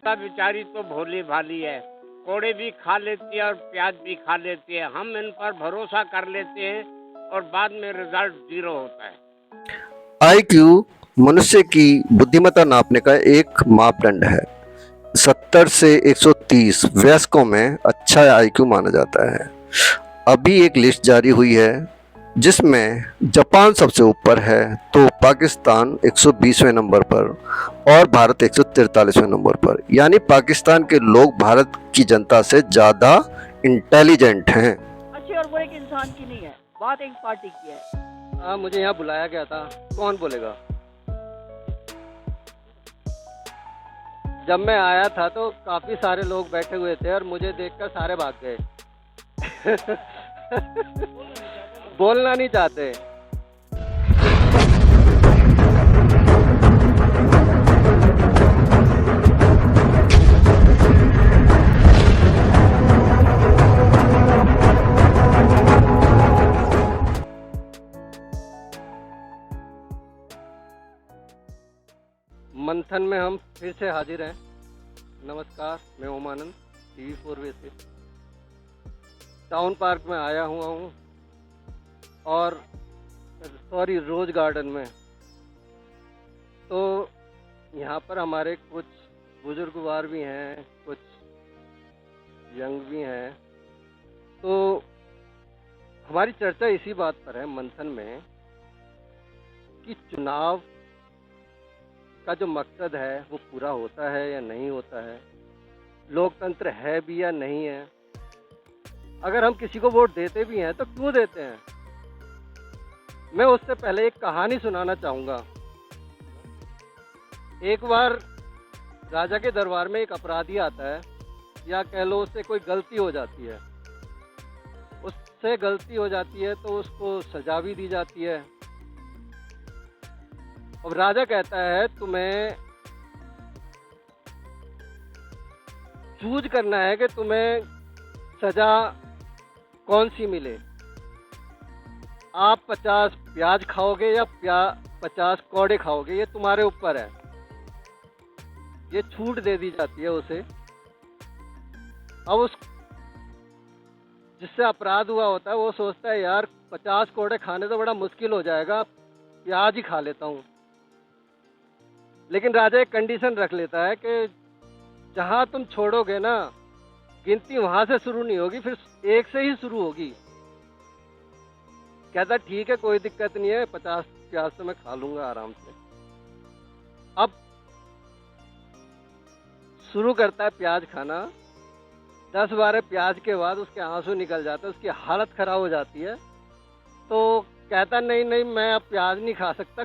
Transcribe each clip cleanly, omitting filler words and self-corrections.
जनता बेचारी तो भोली भाली है, कोड़े भी खा लेती है और प्याज भी खा लेती है। हम इन पर भरोसा कर लेते हैं और बाद में रिजल्ट जीरो होता है। आईक्यू मनुष्य की बुद्धिमत्ता नापने का एक मापदंड है। 70 से 130 वयस्कों में अच्छा आईक्यू माना जाता है। अभी एक लिस्ट जारी हुई है जिसमें जापान सबसे ऊपर है, तो पाकिस्तान 120वें नंबर पर और भारत 143वें नंबर पर। यानी पाकिस्तान के लोग भारत की जनता से ज़्यादा इंटेलिजेंट हैं। अच्छे और बुरे एक इंसान की नहीं है, बात एक पार्टी की है। मुझे यहाँ बुलाया गया था, कौन बोलेगा? जब मैं आया था तो काफ़ी सारे लोग बैठे हुए थे और मुझे देखकर सारे भाग गए। बोलना नहीं चाहते। मंथन में हम फिर से हाजिर हैं। नमस्कार, मैं ओमानंद, TV4 से टाउन पार्क में आया हुआ हूँ और रोज गार्डन में। तो यहाँ पर हमारे कुछ बुजुर्गवार भी हैं, कुछ यंग भी हैं। तो हमारी चर्चा इसी बात पर है मंथन में कि चुनाव का जो मकसद है वो पूरा होता है या नहीं होता है, लोकतंत्र है भी या नहीं है। अगर हम किसी को वोट देते भी हैं तो क्यों देते हैं। मैं उससे पहले एक कहानी सुनाना चाहूँगा। एक बार राजा के दरबार में एक अपराधी आता है, या कह लो उससे कोई गलती हो जाती है। उससे गलती हो जाती है तो उसको सजा भी दी जाती है। अब राजा कहता है तुम्हें चूज करना है कि तुम्हें सजा कौन सी मिले। आप 50 प्याज खाओगे या 50 कौड़े खाओगे, ये तुम्हारे ऊपर है। ये छूट दे दी जाती है उसे। अब उस जिससे अपराध हुआ होता है वो सोचता है यार 50 कौड़े खाने तो बड़ा मुश्किल हो जाएगा, प्याज ही खा लेता हूँ। लेकिन राजा एक कंडीशन रख लेता है कि जहाँ तुम छोड़ोगे ना, गिनती वहां से शुरू नहीं होगी, फिर 1 से ही शुरू होगी। कहता ठीक है, कोई दिक्कत नहीं है, 50 प्याज तो मैं खा लूंगा आराम से। अब शुरू करता है प्याज खाना। 10-12 प्याज के बाद उसके आंसू निकल जाते हैं, उसकी हालत खराब हो जाती है। तो कहता नहीं नहीं, मैं अब प्याज नहीं खा सकता,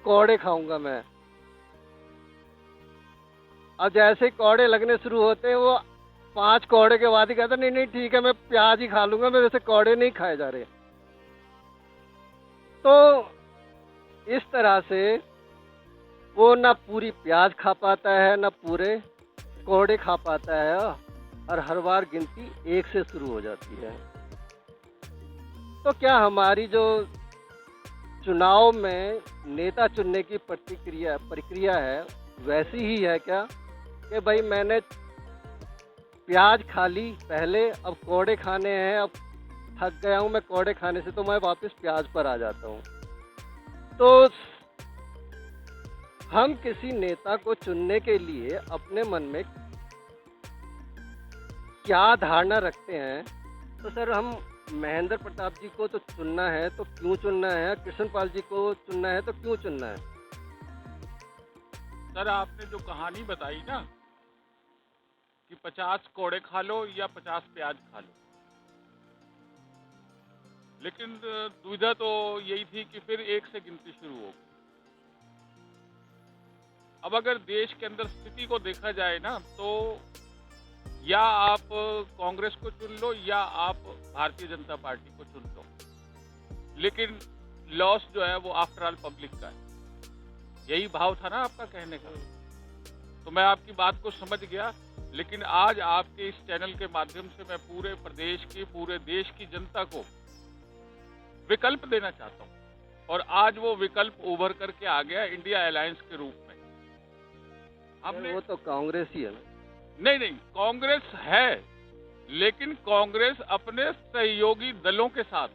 कौड़े खाऊंगा मैं। अब जैसे ही कौड़े लगने शुरू होते हैं, वो 5 कौड़े के बाद ही कहता नहीं नहीं ठीक है, मैं प्याज ही खा लूंगा, मेरे से कौड़े नहीं खाए जा रहे। तो इस तरह से वो ना पूरी प्याज खा पाता है ना पूरे कौड़े खा पाता है, और हर बार गिनती 1 से शुरू हो जाती है। तो क्या हमारी जो चुनाव में नेता चुनने की प्रक्रिया है वैसी ही है क्या, कि भाई मैंने प्याज खा ली पहले, अब कौड़े खाने हैं, अब थक गया हूँ मैं कौड़े खाने से, तो मैं वापस प्याज पर आ जाता हूँ। तो हम किसी नेता को चुनने के लिए अपने मन में क्या धारणा रखते हैं। तो सर, हम महेंद्र प्रताप जी को तो चुनना है तो क्यों चुनना है, कृष्णपाल जी को चुनना है तो क्यों चुनना है। सर, आपने जो कहानी बताई ना कि 50 कौड़े खा लो या 50 प्याज खा लो, लेकिन दुविधा तो यही थी कि फिर 1 से गिनती शुरू होगी। अब अगर देश के अंदर स्थिति को देखा जाए ना, तो या आप कांग्रेस को चुन लो या आप भारतीय जनता पार्टी को चुन लो, लेकिन लॉस जो है वो आफ्टर ऑल पब्लिक का है। यही भाव था ना आपका कहने का। तो मैं आपकी बात को समझ गया, लेकिन आज आपके इस चैनल के माध्यम से मैं पूरे प्रदेश की, पूरे देश की जनता को विकल्प देना चाहता हूं। और आज वो विकल्प उभर करके आ गया इंडिया अलायंस के रूप में। हमने वो तो कांग्रेस ही है ना। नहीं नहीं, कांग्रेस है, लेकिन कांग्रेस अपने सहयोगी दलों के साथ।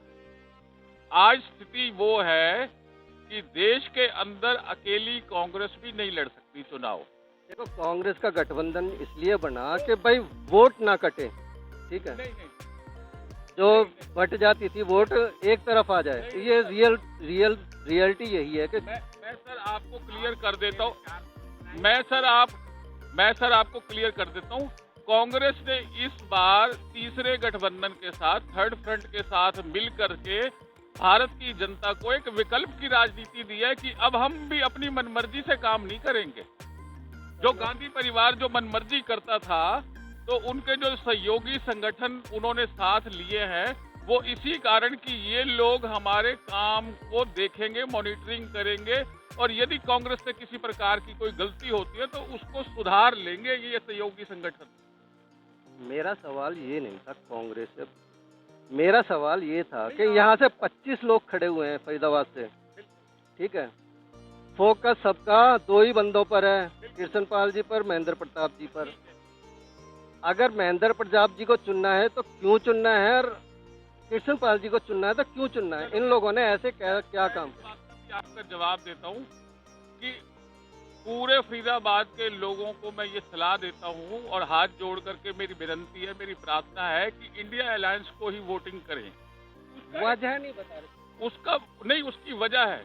आज स्थिति वो है कि देश के अंदर अकेली कांग्रेस भी नहीं लड़ सकती चुनाव। देखो, कांग्रेस का गठबंधन इसलिए बना कि भाई वोट ना कटे, ठीक है। नहीं नहीं, जो बट जाती थी वोट एक तरफ आ जाए, ये रियलिटी यही है कि मैं सर आपको क्लियर कर देता हूँ। मैं सर आपको क्लियर कर देता हूँ। कांग्रेस ने इस बार तीसरे गठबंधन के साथ, थर्ड फ्रंट के साथ मिल करके भारत की जनता को एक विकल्प की राजनीति दी है कि अब हम भी अपनी मनमर्जी से काम नहीं करेंगे। जो गांधी परिवार जो मनमर्जी करता था, तो उनके जो सहयोगी संगठन उन्होंने साथ लिए हैं, वो इसी कारण कि ये लोग हमारे काम को देखेंगे, मॉनिटरिंग करेंगे, और यदि कांग्रेस से किसी प्रकार की कोई गलती होती है तो उसको सुधार लेंगे ये सहयोगी संगठन। मेरा सवाल ये नहीं था कांग्रेस से, मेरा सवाल ये था कि यहाँ से 25 लोग खड़े हुए हैं फरीदाबाद से, ठीक है। फोकस सबका दो ही बंदों पर है, कृष्णपाल जी पर, महेंद्र प्रताप जी पर। अगर महेंद्र प्रताप जी को चुनना है तो क्यों चुनना है, और कृष्णपाल जी को चुनना है तो क्यों चुनना है? इन लोगों ने ऐसे क्या काम? आपका जवाब देता हूँ कि पूरे फरीदाबाद के लोगों को मैं ये सलाह देता हूँ और हाथ जोड़ करके मेरी विनती है, मेरी प्रार्थना है कि इंडिया अलायंस को ही वोटिंग करें। वजह नहीं बता रहे उसका नहीं, उसकी वजह है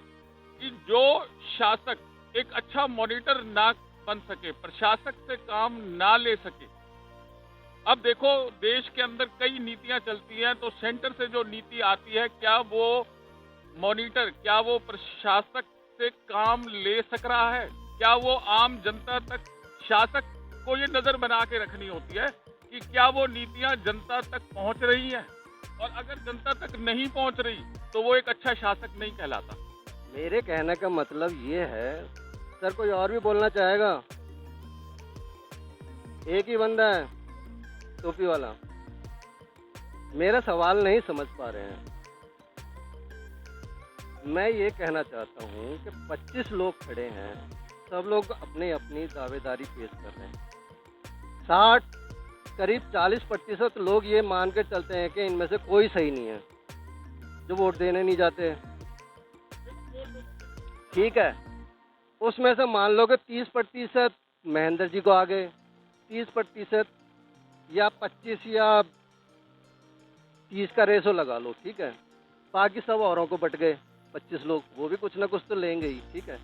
कि जो शासक एक अच्छा मॉनिटर ना बन सके, प्रशासक से काम ना ले सके। अब देखो, देश के अंदर कई नीतियां चलती हैं, तो सेंटर से जो नीति आती है, क्या वो मॉनिटर, क्या वो प्रशासक से काम ले सक रहा है? क्या वो आम जनता तक, शासक को ये नजर बना के रखनी होती है कि क्या वो नीतियां जनता तक पहुंच रही हैं, और अगर जनता तक नहीं पहुंच रही तो वो एक अच्छा शासक नहीं कहलाता। मेरे कहने का मतलब ये है। सर, कोई और भी बोलना चाहेगा? एक ही बंदा है टोपी वाला। मेरा सवाल नहीं समझ पा रहे हैं। मैं ये कहना चाहता हूँ कि 25 लोग खड़े हैं, सब लोग अपनी अपनी दावेदारी पेश कर रहे हैं। 60 करीब 40% लोग ये मान के चलते हैं कि इनमें से कोई सही नहीं है जो वोट देने नहीं जाते, ठीक है। उसमें से मान लो कि 30% महेंद्र जी को आ गए, 30% या 25 या 30 का रेशो लगा लो, ठीक है। बाकी सब औरों को बट गए 25 लोग, वो भी कुछ ना कुछ तो लेंगे ही, ठीक है।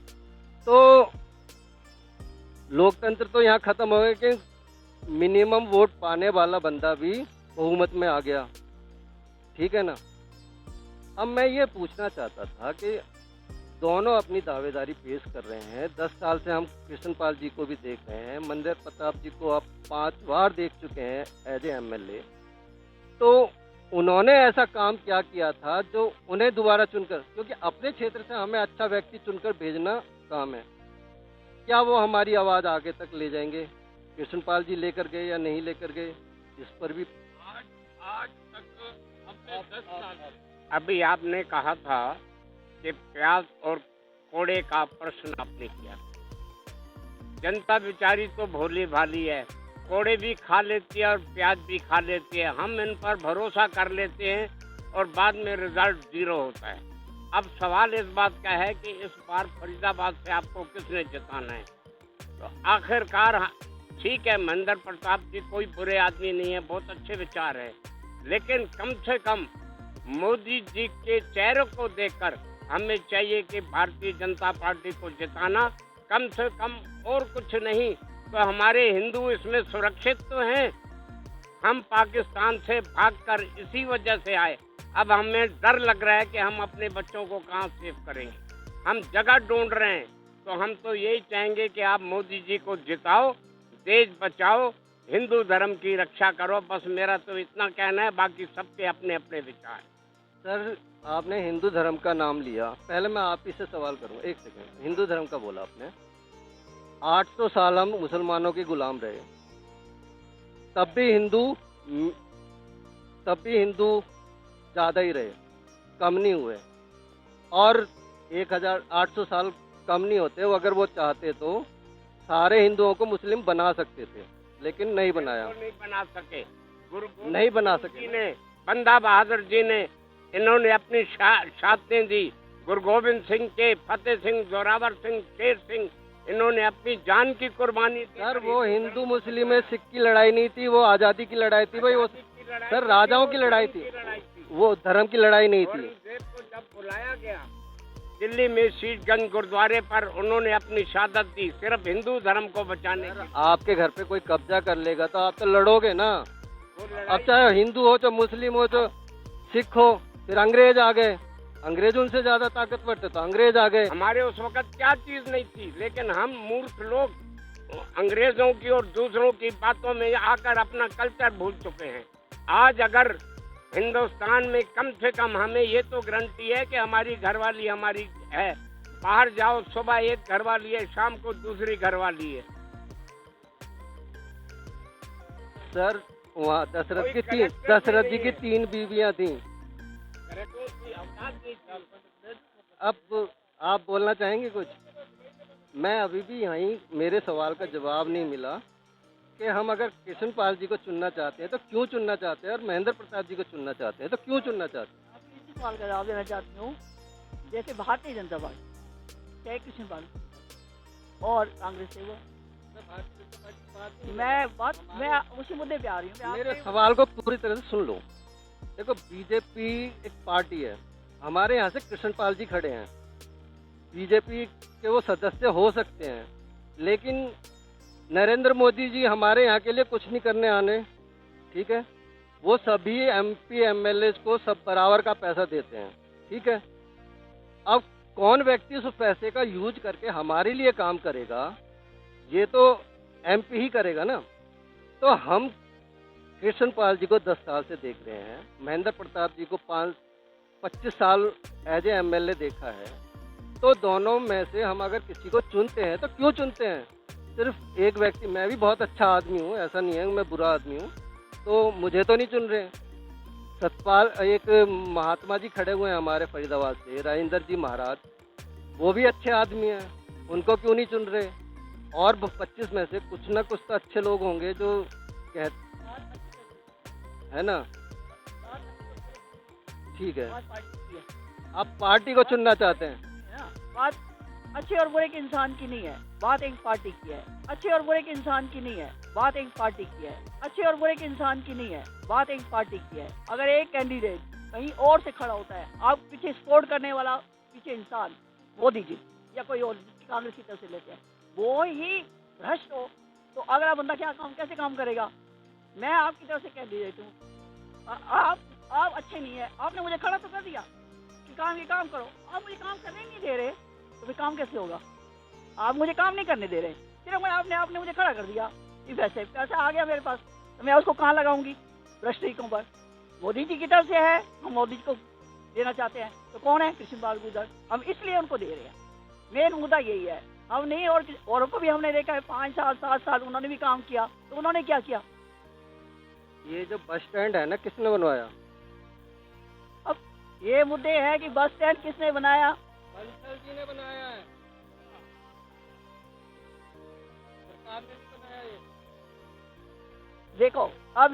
तो लोकतंत्र तो यहाँ खत्म हो गया कि मिनिमम वोट पाने वाला बंदा भी बहुमत में आ गया, ठीक है ना। अब मैं ये पूछना चाहता था कि दोनों अपनी दावेदारी पेश कर रहे हैं। 10 साल से हम कृष्णपाल जी को भी देख रहे हैं, महेंद्र प्रताप जी को आप 5 बार देख चुके हैं एज ए MLA। तो उन्होंने ऐसा काम क्या किया था जो उन्हें दोबारा चुनकर, क्योंकि अपने क्षेत्र से हमें अच्छा व्यक्ति चुनकर भेजना काम है, क्या वो हमारी आवाज़ आगे तक ले जाएंगे? कृष्णपाल जी लेकर गए या नहीं लेकर गए, इस पर भी आज तक हमने 10 साल। अभी आपने कहा था कि प्याज और कोड़े का प्रश्न आपने किया। जनता बेचारी तो भोली भाली है, कोड़े भी खा लेती है और प्याज भी खा लेती है। हम इन पर भरोसा कर लेते हैं और बाद में रिजल्ट 0 होता है। अब सवाल इस बात का है कि इस बार फरीदाबाद से आपको किसने जिताना है? तो आखिरकार ठीक है, महेंद्र प्रताप जी कोई बुरे आदमी नहीं है, बहुत अच्छे विचार है, लेकिन कम से कम मोदी जी के चेहरे को देखकर हमें चाहिए कि भारतीय जनता पार्टी को जिताना, कम से कम, और कुछ नहीं। तो हमारे हिंदू इसमें सुरक्षित तो हैं। हम पाकिस्तान से भागकर इसी वजह से आए। अब हमें डर लग रहा है कि हम अपने बच्चों को कहाँ सेव करेंगे। हम जगह ढूंढ रहे हैं। तो हम तो यही चाहेंगे कि आप मोदी जी को जिताओ, देश बचाओ, हिंदू धर्म की रक्षा करो। बस मेरा तो इतना कहना है, बाकी सबके अपने अपने विचार। सर, आपने हिंदू धर्म का नाम लिया, पहले मैं आप ही से सवाल करूँ, एक सेकंड। हिंदू धर्म का बोला आपने, 800 साल हम मुसलमानों के गुलाम रहे, तब भी हिंदू ज़्यादा ही रहे, कम नहीं हुए। और 1800 साल कम नहीं होते, अगर वो चाहते तो सारे हिंदुओं को मुस्लिम बना सकते थे, लेकिन नहीं बनाया। नहीं बना सके। गुरु गोबिंद नहीं बना सिंह सके। जी ने, बंदा बहादुर जी ने, इन्होंने अपनी शहादतें दी। गुरु गोबिंद सिंह के, फतेह सिंह, जोरावर सिंह, शेर सिंह, इन्होंने अपनी जान की कुर्बानी दी। सर वो हिंदू मुस्लिम में सिख की लड़ाई नहीं थी, वो आज़ादी की लड़ाई थी भाई। वो सर राजाओं की लड़ाई थी, वो धर्म की लड़ाई नहीं थी। औरंगजेब को जब बुलाया गया दिल्ली में शीशगंज गुरुद्वारे पर, उन्होंने अपनी शहादत दी सिर्फ हिंदू धर्म को बचाने की। आपके घर पे कोई कब्जा कर लेगा तो आप तो लड़ोगे ना। अब चाहे हिंदू हो, चाहे मुस्लिम हो, चाहे सिख हो, फिर अंग्रेज आ गए, अंग्रेज उनसे ज्यादा ताकतवर थे तो अंग्रेज आ गए। हमारे उस वक्त क्या चीज नहीं थी, लेकिन हम मूर्ख लोग अंग्रेजों की और दूसरों की बातों में आकर अपना कल्चर भूल चुके हैं। आज अगर हिंदुस्तान में कम से कम हमें ये तो गारंटी है कि हमारी घरवाली हमारी है। बाहर जाओ, सुबह एक घरवाली है, शाम को दूसरी घरवाली है। सर वहाँ कोई दशरथ कलेक्टर जी की नहीं 3 बीवियां थीं। अब आप बोलना चाहेंगे कुछ? मैं अभी भी यहीं, मेरे सवाल का जवाब नहीं मिला कि हम अगर कृष्णपाल जी को चुनना चाहते हैं तो क्यों चुनना चाहते हैं, और महेंद्र प्रताप जी को चुनना चाहते हैं तो क्यों चुनना चाहते हैं? आप इसी सवाल का जवाब देना चाहती हूँ। जैसे भारतीय जनता पार्टी, चाहे कृष्णपाल और कांग्रेस से वो, मैं उसी मुद्दे पे आ रही हूँ। मेरे सवाल को पूरी तरह से सुन लो। देखो बीजेपी एक पार्टी है, हमारे यहाँ से कृष्णपाल जी खड़े हैं, बीजेपी के वो सदस्य हो सकते हैं, लेकिन नरेंद्र मोदी जी हमारे यहाँ के लिए कुछ नहीं करने आने, ठीक है। वो सभी एमपी एमएलए को सब बराबर का पैसा देते हैं, ठीक है। अब कौन व्यक्ति उस पैसे का यूज करके हमारे लिए काम करेगा, ये तो एमपी ही करेगा ना। तो हम कृष्णपाल जी को 10 साल से देख रहे हैं, महेंद्र प्रताप जी को 25 साल एज ए एमएलए देखा है। तो दोनों में से हम अगर किसी को चुनते हैं तो क्यों चुनते हैं? सिर्फ एक व्यक्ति, मैं भी बहुत अच्छा आदमी हूँ, ऐसा नहीं है मैं बुरा आदमी हूँ, तो मुझे तो नहीं चुन रहे। सतपाल, एक महात्मा जी खड़े हुए हैं हमारे फरीदाबाद से, राजेंद्र जी महाराज, वो भी अच्छे आदमी हैं, उनको क्यों नहीं चुन रहे? और 25 में से कुछ ना कुछ तो अच्छे लोग होंगे जो है ना, ठीक है। आप पार्टी को चुनना चाहते हैं। बात अच्छे और बुरे के इंसान की नहीं है, बात एक पार्टी की है। अच्छे और बुरे के इंसान की नहीं है, बात एक पार्टी की है। अच्छे और बुरे के इंसान की नहीं है, बात एक पार्टी की है। अगर एक कैंडिडेट कहीं और से खड़ा होता है, आप पीछे सपोर्ट करने वाला पीछे इंसान मोदी जी या कोई और कांग्रेस की तरफ से लेते हैं, वो ही भ्रष्ट हो, तो अगला बंदा कैसे काम करेगा? मैं आपकी तरफ से कैंडिडेट हूँ, आप अच्छे नहीं है, आपने मुझे खड़ा तो कर दिया कि ये काम करो, आप मुझे काम करने ही नहीं दे रहे, तो फिर काम कैसे होगा? आप मुझे काम नहीं करने दे रहे, सिर्फ आपने मुझे खड़ा कर दिया। इस पैसा आ गया मेरे पास, तो मैं उसको कहाँ लगाऊंगी? भ्रष्ट तरीकों पर। मोदी जी की तरफ से है, हम मोदी जी को देना चाहते हैं, तो कौन है? कृष्णपाल गुर्जर, हम इसलिए उनको दे रहे हैं। मेन मुद्दा यही है, हम नहीं, और औरों को भी हमने देखा है 5 साल 7 साल उन्होंने भी काम किया, तो उन्होंने क्या किया? ये जो बस स्टैंड है ना, किसने बनवाया? अब ये मुद्दे हैं कि बस स्टैंड किसने बनाया? बंसल जी ने बनाया है, सरकार ने नहीं बनाया ये। देखो अब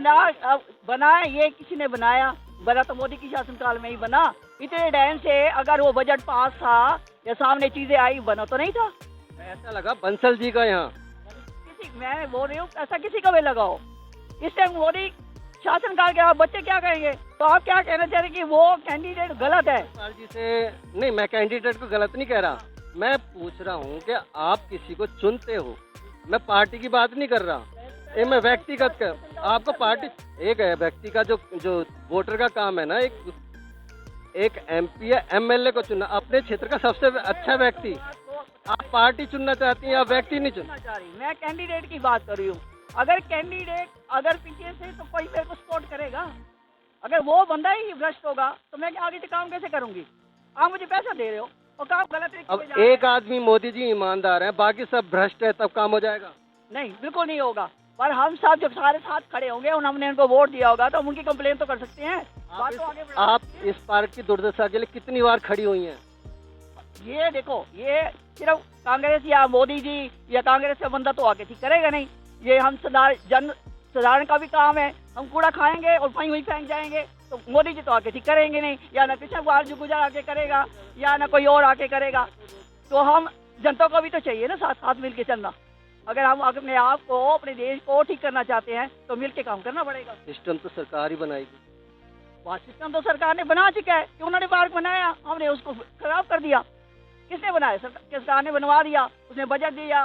बनाया ये किसी ने बनाया, बना तो मोदी की शासनकाल में ही बना। इतने टाइम से अगर वो बजट पास था या सामने चीजें आई, बना तो नहीं था। ऐसा लगा बंसल जी का यहाँ मैं बोल रही हूँ ऐसा किसी का भी लगाओ। इस टाइम मोदी शासनकाल के बच्चे क्या कहेंगे? तो आप क्या कहना चाह रहे हैं कि वो कैंडिडेट गलत है? कृष्णपाल जी से नहीं, मैं कैंडिडेट को गलत नहीं कह रहा, मैं पूछ रहा हूँ कि आप किसी को चुनते हो, मैं पार्टी की बात नहीं कर रहा, ये मैं व्यक्तिगत कर, आपको पार्टी एक है, व्यक्ति का जो वोटर का काम है ना, एक एमपी या एमएलए को चुनना, अपने क्षेत्र का सबसे अच्छा व्यक्ति। आप पार्टी चुनना चाहती हैं या व्यक्ति नहीं चुनना चाह रही? मैं कैंडिडेट की बात कर रही हूँ। अगर कैंडिडेट अगर पीछे से तो कोई मेरे को सपोर्ट करेगा, अगर वो बंदा ही भ्रष्ट होगा तो मैं आगे से काम कैसे करूंगी? आप मुझे पैसा दे रहे हो और काम गलत तरीके अब से जा रहा है। एक आदमी मोदी जी ईमानदार है, बाकी सब भ्रष्ट है, तब काम हो जाएगा? नहीं, बिल्कुल नहीं होगा। पर हम सब जब सारे साथ खड़े होंगे और हमने उनको वोट दिया होगा तो हम उनकी कंप्लेन तो कर सकते हैं। बात तो आगे बढ़ा आप इस पार्क की दुर्दशा के लिए कितनी बार खड़ी हुई हैं? ये देखो, ये सिर्फ कांग्रेस या मोदी जी या कांग्रेस का बंदा तो आके ठीक करेगा नहीं। ये हम साधारण का भी काम है। हम कूड़ा खाएंगे और वहीं वहीं फेंक जाएंगे, तो मोदी जी तो आके ठीक करेंगे नहीं, या ना कृष्ण कुमार जी गुजर आके करेगा, या ना कोई और आके करेगा। तो हम जनता को भी तो चाहिए ना साथ साथ मिल के चलना। अगर हम अपने आप को, अपने देश को ठीक करना चाहते हैं तो मिल के काम करना पड़ेगा। सिस्टम तो सरकार ही बनाएगी। वह सिस्टम तो सरकार ने बना चुका है कि उन्होंने पार्क बनाया, हमने उसको खराब कर दिया। किसने बनाया? सरकार ने बनवा दिया, उसने बजट दिया,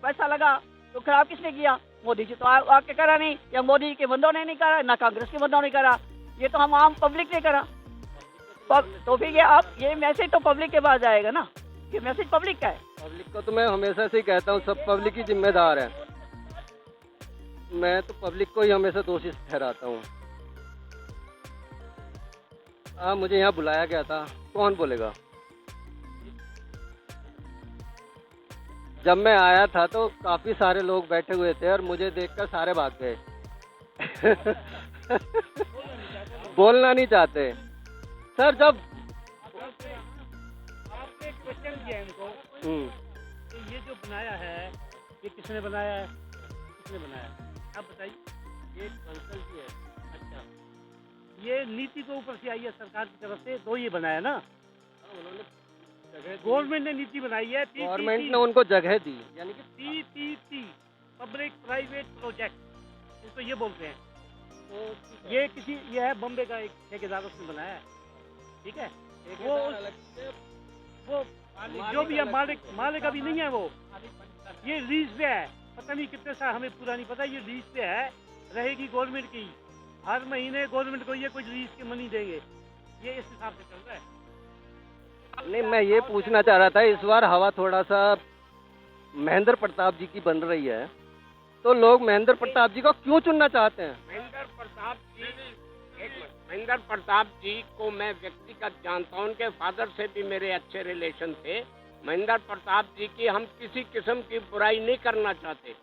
पैसा लगा, तो खराब किसने किया? मोदी जी तो आके करा नहीं, या मोदी जी के बंदों ने नहीं करा, ना कांग्रेस के बंदों ने करा, ये तो हम आम पब्लिक ने करा। तो फिर ये मैसेज तो पब्लिक के पास जाएगा ना, ये मैसेज पब्लिक का है। पब्लिक को तो मैं हमेशा से ही कहता हूँ, सब पब्लिक ही जिम्मेदार है। मैं तो पब्लिक को ही हमेशा दोषी ठहराता हूँ। मुझे यहाँ बुलाया गया था, कौन बोलेगा? जब मैं आया था तो काफी सारे लोग बैठे हुए थे और मुझे देखकर सारे भाग गए। बोलना नहीं चाहते सर। जब आपने क्वेश्चन किया इनको कि ये जो बनाया है ये किसने बनाया है, किसने बनाया है, आप बताइए। ये कंसल की है। अच्छा, ये नीति के ऊपर से आई है सरकार की तरफ से, तो ये बनाया ना गवर्नमेंट ने नीति बनाई है। गवर्नमेंट ने उनको जगह दी, यानी कि PPP पब्लिक प्राइवेट प्रोजेक्ट, इसको ये बोलते हैं। तो ये है बम्बे का एक ठेकेदार, उसने बनाया है, ठीक है। वो जो भी है मालिक अभी नहीं है, वो ये लीज पे है, पता नहीं कितने साल, हमें पूरा नहीं पता। ये लीज पे है, रहेगी गवर्नमेंट की। हर महीने गवर्नमेंट को ये कुछ लीज की मनी देंगे, ये इस हिसाब से चल रहा है। नहीं, मैं ये पूछना चाह रहा था, इस बार हवा थोड़ा सा महेंद्र प्रताप जी की बन रही है, तो लोग महेंद्र प्रताप जी को क्यों चुनना चाहते हैं? महेंद्र प्रताप जी को मैं व्यक्तिगत जानता हूँ, उनके फादर से भी मेरे अच्छे रिलेशन थे। महेंद्र प्रताप जी की हम किसी किस्म की बुराई नहीं करना चाहते,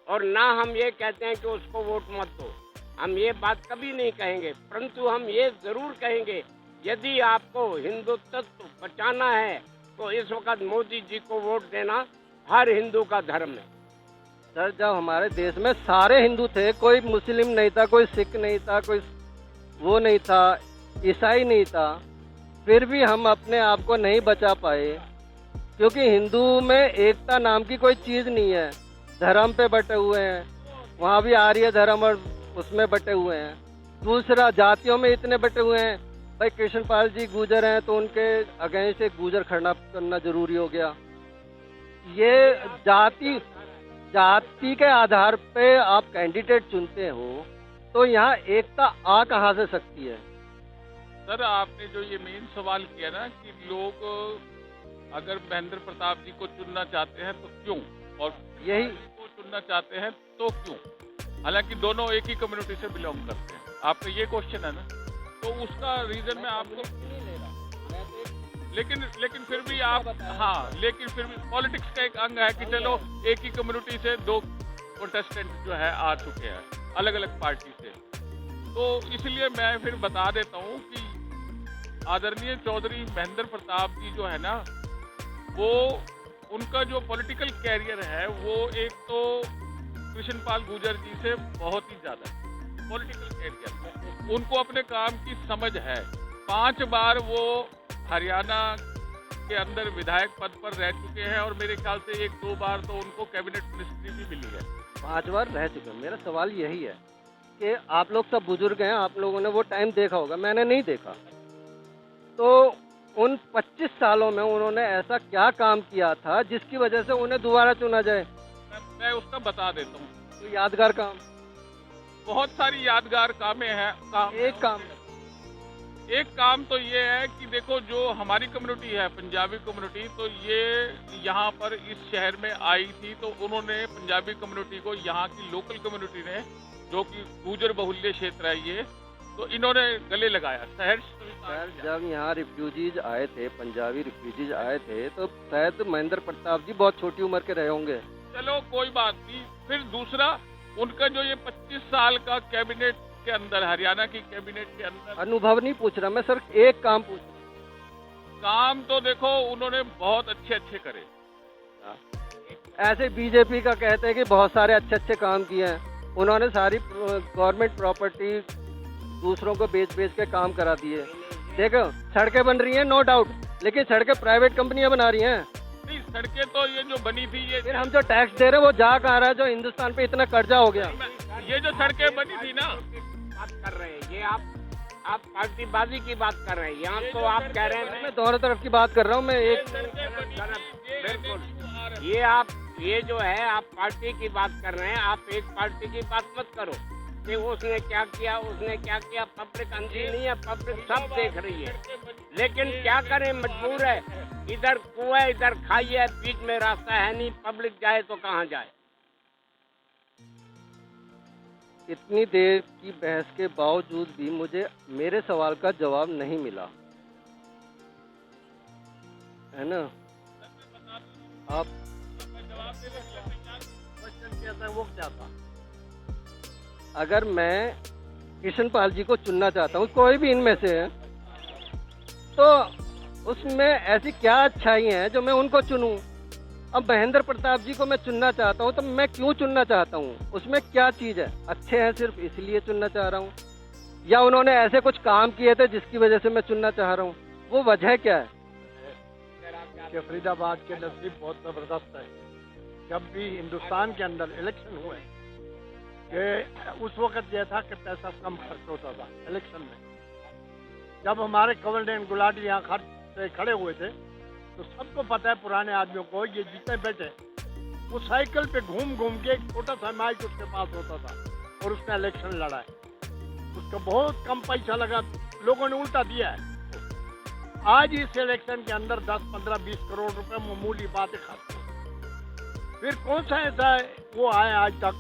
और ना हम ये कहते हैं कि उसको वोट मत दो, हम ये बात कभी नहीं कहेंगे। परंतु हम ये जरूर कहेंगे, यदि आपको हिंदुत्व बचाना है तो इस वक्त मोदी जी को वोट देना हर हिंदू का धर्म है। सर, जब हमारे देश में सारे हिंदू थे, कोई मुस्लिम नहीं था, कोई सिख नहीं था, कोई वो नहीं था, ईसाई नहीं था, फिर भी हम अपने आप को नहीं बचा पाए, क्योंकि हिंदू में एकता नाम की कोई चीज़ नहीं है। धर्म पे बटे हुए हैं, वहाँ भी आर्य धर्म और उसमें बटे हुए हैं। दूसरा, जातियों में इतने बटे हुए हैं। भाई कृष्णपाल जी गुजर हैं तो उनके अगेंस्ट एक गुजर खड़ा करना जरूरी हो गया। ये जाति के आधार पे आप कैंडिडेट चुनते हो, तो यहाँ एकता आ कहाँ से सकती है? सर, आपने जो ये मेन सवाल किया ना कि लोग अगर महेंद्र प्रताप जी को चुनना चाहते हैं तो क्यों, और यही को चुनना चाहते हैं तो क्यों, हालांकि दोनों एक ही कम्युनिटी से बिलोंग करते हैं। आपका ये क्वेश्चन है ना, तो उसका रीजन मैं आपको, लेकिन फिर भी आप, हाँ, लेकिन फिर भी पॉलिटिक्स का एक अंग है कि चलो एक ही कम्युनिटी से दो कंटेस्टेंट जो है आ चुके हैं अलग अलग पार्टी से, तो इसलिए मैं फिर बता देता हूँ कि आदरणीय चौधरी महेंद्र प्रताप जी जो है ना, वो उनका जो पॉलिटिकल कैरियर है वो एक तो कृष्णपाल गुर्जर जी से बहुत ही ज़्यादा पॉलिटिकल कैरियर, उनको अपने काम की समझ है। 5 बार वो हरियाणा के अंदर विधायक पद पर रह चुके हैं, और मेरे ख्याल से 1-2 बार तो उनको कैबिनेट मिनिस्ट्री भी मिली है। 5 बार रह चुके हैं। मेरा सवाल यही है कि आप लोग सब बुजुर्ग हैं, आप लोगों ने वो टाइम देखा होगा, मैंने नहीं देखा, तो उन 25 सालों में उन्होंने ऐसा क्या काम किया था जिसकी वजह से उन्हें दोबारा चुना जाए? मैं उसका बता देता हूँ। तो यादगार काम, बहुत सारी यादगार कामें हैं। एक काम तो ये है कि देखो, जो हमारी कम्युनिटी है पंजाबी कम्युनिटी, तो ये यहाँ पर इस शहर में आई थी, तो उन्होंने पंजाबी कम्युनिटी को, यहाँ की लोकल कम्युनिटी ने, जो कि गुर्जर बहुल्य क्षेत्र है ये, तो इन्होंने गले लगाया। सर, जब यहाँ रिफ्यूजीज आए थे, पंजाबी रिफ्यूजीज आए थे, तो शायद महेंद्र प्रताप जी बहुत छोटी उम्र के रहे होंगे। चलो कोई बात नहीं। फिर दूसरा, उनका जो ये 25 साल का कैबिनेट के अंदर, हरियाणा की कैबिनेट के अंदर, अनुभव नहीं पूछ रहा मैं सर, एक काम पूछ रहा, काम तो देखो उन्होंने बहुत अच्छे अच्छे करे। ऐसे बीजेपी का कहते हैं कि बहुत सारे अच्छे अच्छे काम किए हैं। उन्होंने सारी गवर्नमेंट प्रॉपर्टी दूसरों को बेच बेच के काम करा दिए। देखो सड़कें बन रही हैं नो डाउट, लेकिन सड़कें प्राइवेट कंपनियां बना रही हैं। नहीं, सड़कें तो ये जो बनी थी ये फिर हम जो टैक्स दे रहे हैं वो जा कहाँ रहा है, जो हिंदुस्तान पे इतना कर्जा हो गया। ये जो सड़कें बनी थी ना, बात कर रहे हैं ये आप पार्टीबाजी की बात कर रहे हैं। यहाँ तो आप कह रहे हैं मैं दोनों तरफ की बात कर रहा हूँ। मैं एक बिल्कुल ये जो है आप पार्टी की बात कर रहे हैं। आप एक पार्टी की बात मत करो कि उसने क्या किया उसने क्या किया। पब्लिक अंधी नहीं है, पब्लिक सब देख रही है, लेकिन क्या करें, मजबूर है। इधर कुआं है, इधर खाई है, बीच में रास्ता है नहीं। पब्लिक जाए तो कहाँ जाए। इतनी देर की बहस के बावजूद भी मुझे मेरे सवाल का जवाब नहीं मिला, है ना। आप वो क्या था? अगर मैं कृष्णपाल जी को चुनना चाहता हूँ, कोई भी इनमें से है, तो उसमें ऐसी क्या अच्छाई है जो मैं उनको चुनूं। अब महेंद्र प्रताप जी को मैं चुनना चाहता हूँ तो मैं क्यों चुनना चाहता हूँ, उसमें क्या चीज़ है। अच्छे हैं सिर्फ इसलिए चुनना चाह रहा हूँ, या उन्होंने ऐसे कुछ काम किए थे जिसकी वजह से मैं चुनना चाह रहा हूँ, वो वजह क्या है। कि फरीदाबाद के नसीब बहुत ज़बरदस्त है। जब भी हिंदुस्तान के अंदर इलेक्शन हुए कि उस वक्त यह था कि पैसा कम खर्च होता था इलेक्शन में। जब हमारे कंवर एंड गुलाटी यहाँ खड़े हुए थे तो सबको पता है, पुराने आदमियों को, ये जितने बैठे वो साइकिल पे घूम घूम के एक छोटा सा माइक उसके पास होता था और उसने इलेक्शन लड़ा है। उसका बहुत कम पैसा लगा, लोगों ने उल्टा दिया है। आज इस इलेक्शन के अंदर 10, 15, 20 करोड़ रुपए मामूली बातें खाते हैं। फिर कौन सा ऐसा वो आया आज तक।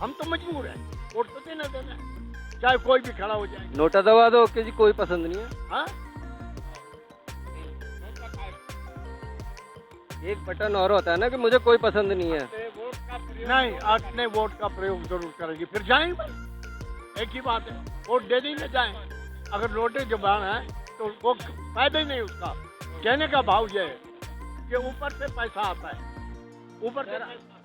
हम तो मजबूर हैं, वोट तो देना देना है, चाहे कोई भी खड़ा हो जाए। नोटा दबा दो कि जी कोई पसंद नहीं है। हाँ, एक बटन और होता है ना कि मुझे कोई पसंद नहीं है। नहीं, अपने वोट का प्रयोग जरूर करेंगे, फिर जाएंगे। एक ही बात है, वोट दे देंगे जाएं। अगर नोटे जबान है तो वो फायदा ही नहीं उसका। कहने का भाव ये है कि ऊपर से पैसा आता है, ऊपर से।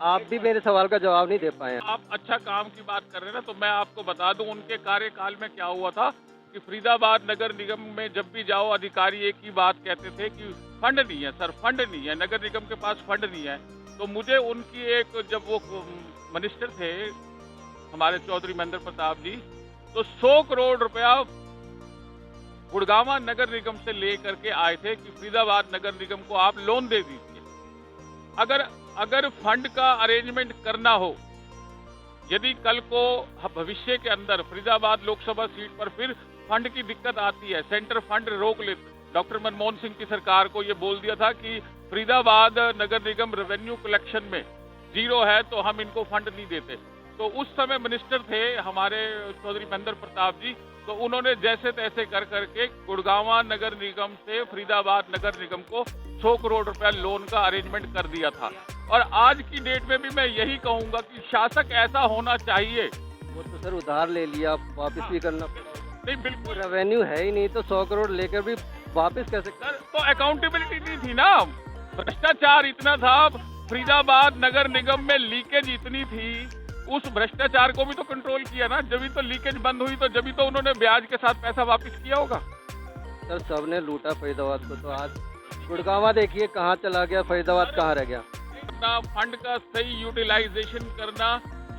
आप भी मेरे सवाल का जवाब नहीं दे पाए। आप अच्छा काम की बात कर रहे हैं ना, तो मैं आपको बता दूं उनके कार्यकाल में क्या हुआ था कि फरीदाबाद नगर निगम में जब भी जाओ अधिकारी एक ही बात कहते थे कि फंड नहीं है सर, फंड नहीं है, नगर निगम के पास फंड नहीं है। तो मुझे उनकी एक, जब वो मिनिस्टर थे हमारे चौधरी महेंद्र प्रताप जी, तो 100 करोड़ रुपया गुड़गांव नगर निगम से ले करके आए थे कि फरीदाबाद नगर निगम को आप लोन दे दीजिए। अगर फंड का अरेंजमेंट करना हो, यदि कल को भविष्य के अंदर फरीदाबाद लोकसभा सीट पर फिर फंड की दिक्कत आती है, सेंटर फंड रोक ले। डॉक्टर मनमोहन सिंह की सरकार को ये बोल दिया था कि फरीदाबाद नगर निगम रेवेन्यू कलेक्शन में जीरो है तो हम इनको फंड नहीं देते। तो उस समय मिनिस्टर थे हमारे चौधरी महेंद्र प्रताप जी, तो उन्होंने जैसे तैसे कर करके गुड़गांव नगर निगम से फरीदाबाद नगर निगम को 100 करोड़ रुपया लोन का अरेंजमेंट कर दिया था। और आज की डेट में भी मैं यही कहूंगा कि शासक ऐसा होना चाहिए। वो तो सर उधार ले लिया, वापस भी करना नहीं, बिल्कुल रेवेन्यू है ही नहीं, तो 100 करोड़ लेकर भी वापस कैसे। सर, तो अकाउंटेबिलिटी नहीं थी ना, भ्रष्टाचार इतना था। फरीदाबाद नगर निगम में लीकेज इतनी थी, उस भ्रष्टाचार को भी तो कंट्रोल किया ना। जब तो लीकेज बंद हुई तो जब तो उन्होंने ब्याज के साथ पैसा वापस किया होगा। सर सबने लूटा फरीदाबाद को, तो आज गुड़गांव देखिए कहाँ चला गया, फरीदाबाद कहाँ रह गया। फंड का सही यूटिलाइजेशन करना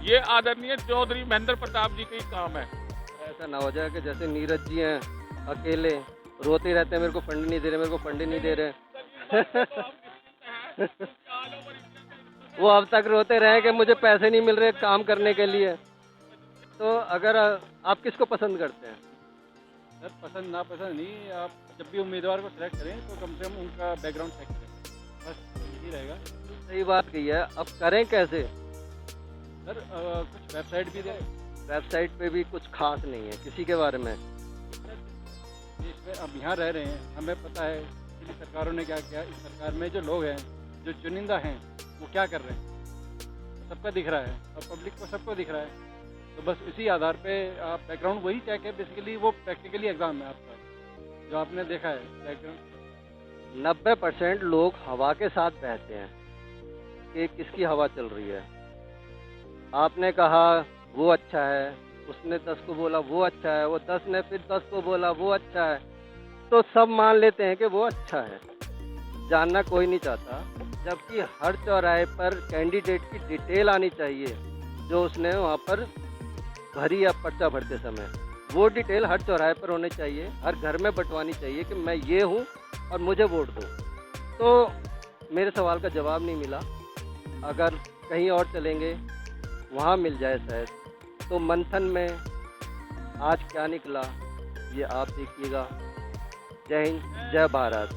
ये आदरणीय चौधरी महेंद्र प्रताप जी का ही काम है। ऐसा ना हो जाए कि जैसे नीरज जी हैं अकेले रोते रहते हैं, मेरे को फंड नहीं दे रहे, मेरे को फंड नहीं दे रहे। वो अब तक रोते रहे कि मुझे पैसे नहीं मिल रहे काम करने के लिए। तो अगर आप किसको पसंद करते हैं? सर पसंद ना पसंद नहीं, आप जब भी उम्मीदवार को सिलेक्ट करें तो कम से कम उनका बैकग्राउंड चेक करें, बस यही रहेगा। सही बात कही है। अब करें कैसे? सर कुछ वेबसाइट भी दें। वेबसाइट पे भी कुछ खास नहीं है किसी के बारे में। देश में अब यहाँ रह रहे हैं, हमें पता है कि सरकारों ने क्या किया। इस सरकार में जो लोग हैं, जो चुनिंदा हैं, वो क्या कर रहे हैं, सबका दिख रहा है और पब्लिक को सबको दिख रहा है। तो बस इसी आधार पे आप बैकग्राउंड वही चेक है, बेसिकली वो प्रैक्टिकली एग्जाम है आपका, जो आपने देखा है बैकग्राउंड। 90% लोग हवा के साथ बहते हैं कि किसकी हवा चल रही है। आपने कहा वो अच्छा है, उसने 10 को बोला वो अच्छा है, वो 10 ने फिर 10 को बोला वो अच्छा है, तो सब मान लेते हैं कि वो अच्छा है, जानना कोई नहीं चाहता। जबकि हर चौराहे पर कैंडिडेट की डिटेल आनी चाहिए जो उसने वहाँ पर भरी या पर्चा भरते समय, वो डिटेल हर चौराहे पर होनी चाहिए, हर घर में बंटवानी चाहिए कि मैं ये हूँ और मुझे वोट दो। तो मेरे सवाल का जवाब नहीं मिला। अगर कहीं और चलेंगे वहाँ मिल जाए शायद। तो मंथन में आज क्या निकला ये आप देखिएगा। जय हिंद, जय भारत।